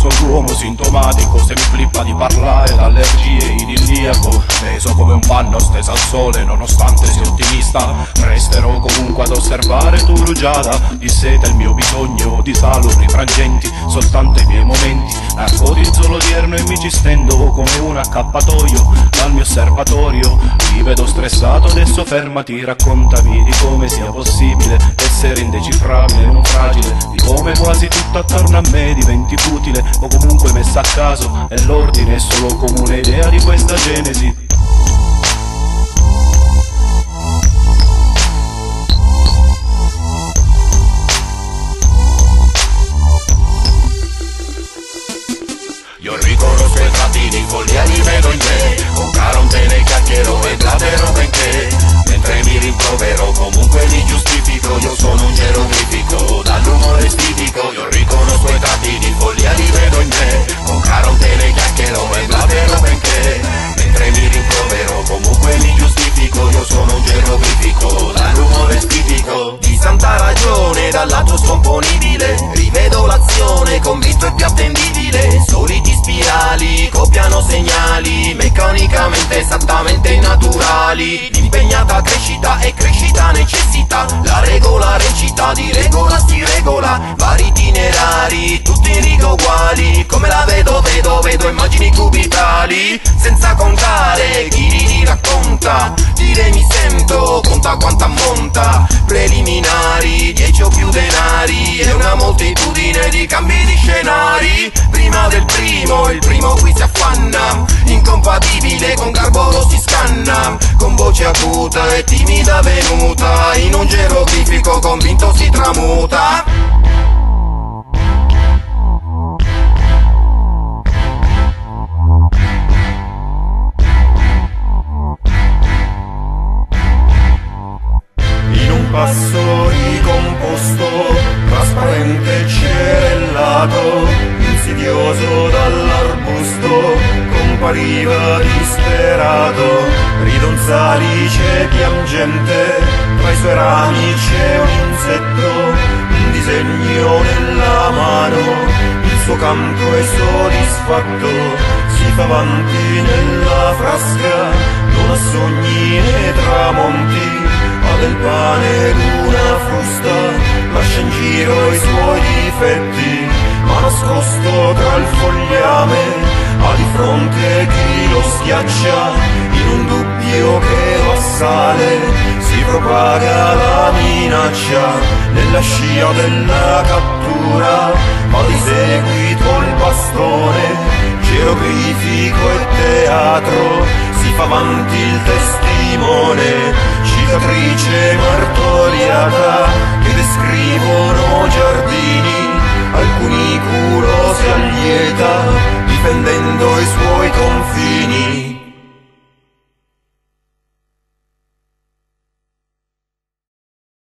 sono l'uomo sintomatico, se mi flippa di parlare d'allergie idilliaco. Teso come un panno steso al sole, nonostante sia ottimista, resterò comunque ad osservare tu rugiada. Di sete il mio bisogno, di saluri frangenti, soltanto i miei momenti. Narcotizzo l'odierno e mi ci stendo come un accappatoio dal mio osservatorio. Ti vedo stressato, adesso fermati, raccontami di come sia possibile essere indecifrabile, non fragile, di come quasi tutto attorno a me diventi futile o comunque messa a caso, e l'ordine è solo come un'idea di questa genesi. Io riconosco i trattini, follia li vedo in te, con carontene chiacchiero e blatero benché, mentre mi rimprovero comunque li giustifico, io sono un geroglifico dall'umore stitico. Io riconosco i trattini, follia li vedo in me, con carontene chiacchiero e blatero benché, mentre mi rimprovero comunque li giustifico, io sono un geroglifico dall'umore stitico. Di santa ragione dal lato scomponibile, rivedo l'azione convinto e più attendibile, soliti spirali copiano segnali meccanicamente esattamente naturali. L'impegnata crescita e crescita necessita, la regola recita, di regola si regola, vari itinerari tutti in riga uguali. Come la vedo immagini cubitali, senza contare chi li racconta, dire mi sento, conta quanto ammonta, preliminari 10 o più denari e una moltitudine di cambi di scenari. Prima del primo, il primo qui si affanna, incompatibile con garbo lo si scanna, con voce acuta e timida venuta, in un geroglifico convinto si tramuta. Passo ricomposto, trasparente e cerellato, insidioso dall'arbusto, compariva disperato, ridonzalice piangente, tra i suoi rami c'è un insetto, un disegno nella mano, il suo canto è soddisfatto, si fa avanti nella frasca, non ha sogni né tramonti, ha del pane ed una frusta, lascia in giro i suoi difetti, ma nascosto tra il fogliame, ha di fronte chi lo schiaccia, in un dubbio che lo assale, si propaga la minaccia, nella scia della cattura, ma di seguito il bastone, geroglifico e teatro, si fa avanti il testimone, cicatrice martoriata che descrivono